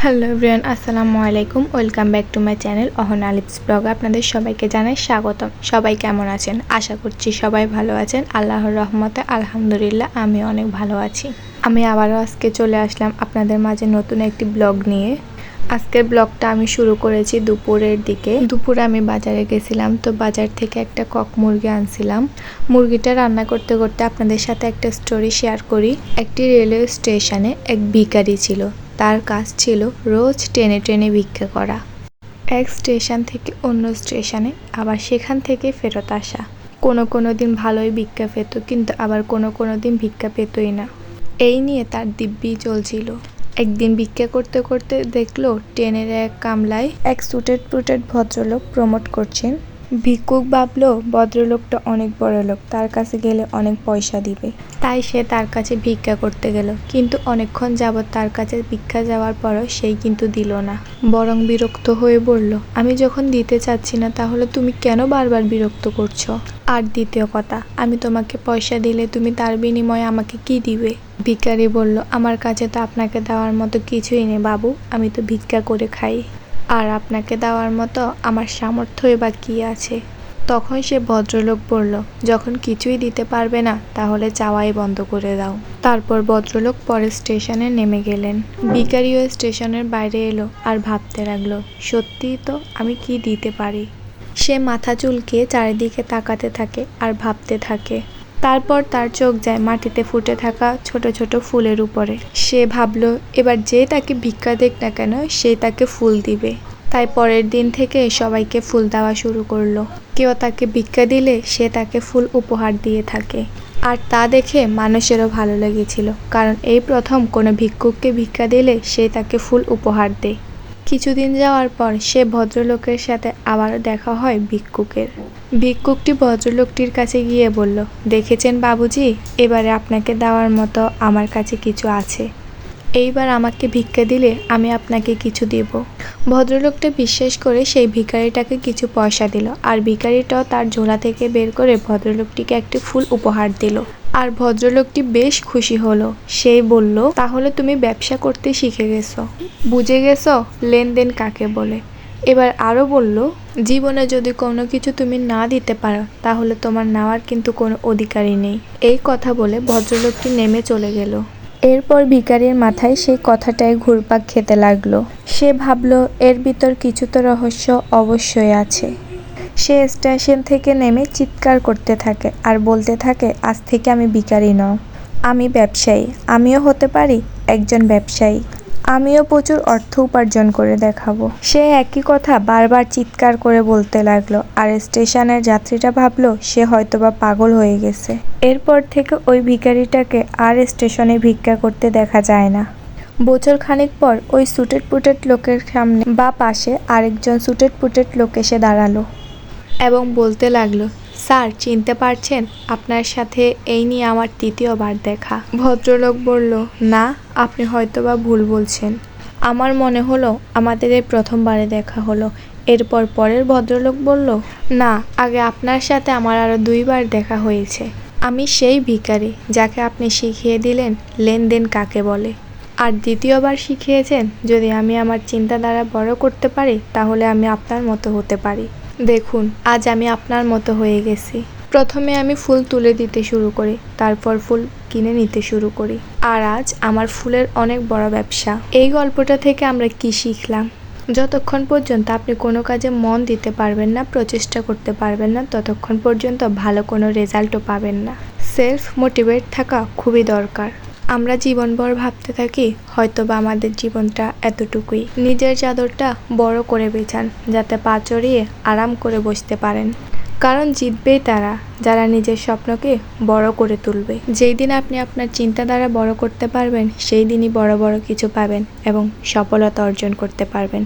Hello everyone, আসসালামু আলাইকুম। Welcome back to my channel Ahana lips blog. আপনাদের সবাইকে জানাই স্বাগতম। সবাই কেমন আছেন? আশা করছি সবাই ভালো আছেন। আল্লাহর রহমতে আলহামদুলিল্লাহ আমি অনেক ভালো আছি। আমি আবারও আজকে চলে আসলাম আপনাদের মাঝে নতুন একটি ব্লগ নিয়ে। আজকের ব্লগটা আমি শুরু করেছি দুপুরের দিকে। দুপুরে আমি বাজারে গেছিলাম, তো বাজার থেকে একটা কক মুরগি আনছিলাম। মুরগিটা রান্না করতে করতে আপনাদের সাথে একটা স্টোরি শেয়ার করি। একটি রেলওয়ে স্টেশনে এক ভিখারি ছিল। তার কাজ ছিল রোজ ট্রেনে ট্রেনে ভিক্ষা করা, এক স্টেশন থেকে অন্য স্টেশনে, আবার সেখান থেকে ফেরত আসা। কোনো দিন ভালোই ভিক্ষা পেত, কিন্তু আবার কোনো দিন ভিক্ষা পেতই না। এই নিয়ে তার দিব্যি চলছিল। একদিন ভিক্ষা করতে করতে দেখলো ট্রেনের এক কামলায় এক সুটেড পুটেড ভদ্রলোক প্রমোট করছেন। ভিক্ষুক ভাবলো ভদ্রলোকটা অনেক বড় লোক, তার কাছে গেলে অনেক পয়সা দিবে। তাই সে তার কাছে ভিক্ষা করতে গেল, কিন্তু অনেকক্ষণ যাবৎ তার কাছে ভিক্ষা যাওয়ার পরও সেই কিন্তু দিল না, বরং বিরক্ত হয়ে বলল, আমি যখন দিতে চাচ্ছি না তাহলে তুমি কেন বারবার বিরক্ত করছো? আর দ্বিতীয় কথা, আমি তোমাকে পয়সা দিলে তুমি তার বিনিময়ে আমাকে কি দিবে? ভিখারি বলল, আমার কাছে তো আপনাকে দেওয়ার মতো কিছুই নেই বাবু, আমি তো ভিক্ষা করে খাই। আর আপনাকে দেওয়ার মতো আমার সামর্থ্যই বা কী আছে? তখন সে ভদ্রলোক বলল, যখন কিছুই দিতে পারবে না তাহলে চাওয়াই বন্ধ করে দাও। তারপর ভদ্রলোক পরের স্টেশনে নেমে গেলেন। ভিখারিও স্টেশনের বাইরে এলো আর ভাবতে লাগলো, সত্যিই তো আমি কি দিতে পারি? সে মাথা চুলকিয়ে চারিদিকে তাকাতে থাকে আর ভাবতে থাকে। তারপর তার চোখ যায় মাটিতে ফুটে থাকা ছোট ছোট ফুলের উপরে। সে ভাবলো, এবার যে তাকে ভিক্ষা দেখ না কেন সে তাকে ফুল দিবে। তাই পরের দিন থেকে সবাইকে ফুল দেওয়া শুরু করলো। কেউ তাকে ভিক্ষা দিলে সে তাকে ফুল উপহার দিয়ে থাকে। আর তা দেখে মানুষেরও ভালো লেগেছিল, কারণ এই প্রথম কোনো ভিক্ষুককে ভিক্ষা দিলে সে তাকে ফুল উপহার দেয়। কিছুদিন যাওয়ার পর সে ভদ্রলোকের সাথে আবারও দেখা হয় ভিক্ষুকের। ভিক্ষুকটি ভদ্রলোকটির কাছে গিয়ে বলল, দেখেছেন বাবুজি, এবারে আপনাকে দেওয়ার মতো আমার কাছে কিছু আছে। এইবার আমাকে ভিক্ষা দিলে আমি আপনাকে কিছু দেব। ভদ্রলোকটা বিশ্বাস করে সেই ভিখারিটাকে কিছু পয়সা দিল, আর ভিখারিটাও তার ঝোলা থেকে বের করে ভদ্রলোকটিকে একটি ফুল উপহার দিল। আর ভদ্রলোকটি বেশ খুশি হলো। সেই বলল, তাহলে তুমি ব্যবসা করতে শিখে গেছো, বুঝে গেছো লেনদেন কাকে বলে। এবার আরও বলল, জীবনে যদি কোনো কিছু তুমি না দিতে পারো তাহলে তোমার নেওয়ার কিন্তু কোনো অধিকারই নেই। এই কথা বলে ভদ্রলোকটি নেমে চলে গেল। এরপর ভিখারির মাথায় সেই কথাটাই ঘুরপাক খেতে লাগলো। সে ভাবলো, এর ভিতর কিছু তো রহস্য অবশ্যই আছে। সে স্টেশন থেকে নেমে চিৎকার করতে থাকে আর বলতে থাকে, আজ থেকে আমি ভিখারি নয়, আমি ব্যবসায়ী। আমিও হতে পারি একজন ব্যবসায়ী, আমিও প্রচুর অর্থ উপার্জন করে দেখাবো। সে একই কথা বারবার চিৎকার করে বলতে লাগলো, আর স্টেশনের যাত্রীরা ভাবলো সে হয়তোবা পাগল হয়ে গেছে। এরপর থেকে ওই ভিখারিটাকে আর স্টেশনে ভিক্ষা করতে দেখা যায় না। বছর খানিক পর ওই সুটেড পুটেড লোকের সামনে বা পাশে আরেকজন সুটেড পুটেড লোক এসে দাঁড়ালো এবং বলতে লাগলো, স্যার চিনতে পারছেন? আপনার সাথে এই নিয়ে আমার তৃতীয়বার দেখা। ভদ্রলোক বলল, না, আপনি হয়তোবা ভুল বলছেন। আমার মনে হলো আমাদের এই প্রথমবারে দেখা হলো। এরপর পরের ভদ্রলোক বলল, না, আগে আপনার সাথে আমার আরও 2বার দেখা হয়েছে। আমি সেই ভিখারি যাকে আপনি শিখিয়ে দিলেন লেনদেন কাকে বলে। আর দ্বিতীয়বার শিখিয়েছেন, যদি আমি আমার চিন্তাধারা বড় করতে পারি তাহলে আমি আপনার মতো হতে পারি। দেখুন, আজ আমি আপনার মতো হয়ে গেছি। প্রথমে আমি ফুল তুলে দিতে শুরু করি, তারপর ফুল কিনে নিতে শুরু করি, আর আজ আমার ফুলের অনেক বড় ব্যবসা। এই গল্পটা থেকে আমরা কি শিখলাম? যতক্ষণ পর্যন্ত আপনি কোনো কাজে মন দিতে পারবেন না, প্রচেষ্টা করতে পারবেন না, ততক্ষণ পর্যন্ত ভালো কোনো রেজাল্টও পাবেন না। সেলফ মোটিভেট থাকা খুবই দরকার। আমরা জীবনভর ভাবতে থাকি হয়তোবা আমাদের জীবনটা এতটুকুই। নিজের চাদরটা বড় করে বেছান, যাতে পা চড়িয়ে আরাম করে বসতে পারেন। কারণ জিতবেই তারা যারা নিজের স্বপ্নকে বড় করে তুলবে। যেই দিন আপনি আপনার চিন্তাধারা বড় করতে পারবেন সেই দিনই বড় বড় কিছু পাবেন এবং সফলতা অর্জন করতে পারবেন।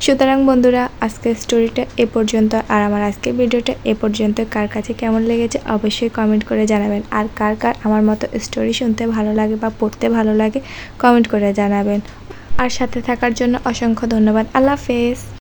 সুতরাং বন্ধুরা, আজকের স্টোরিটা এ পর্যন্ত, আর আমার আজকের ভিডিওটা এ পর্যন্ত। কার কাছে কেমন লেগেছে অবশ্যই কমেন্ট করে জানাবেন। আর কার কার আমার মতো স্টোরি শুনতে ভালো লাগে বা পড়তে ভালো লাগে কমেন্ট করে জানাবেন। আর সাথে থাকার জন্য অসংখ্য ধন্যবাদ। আল্লাহ হাফেজ।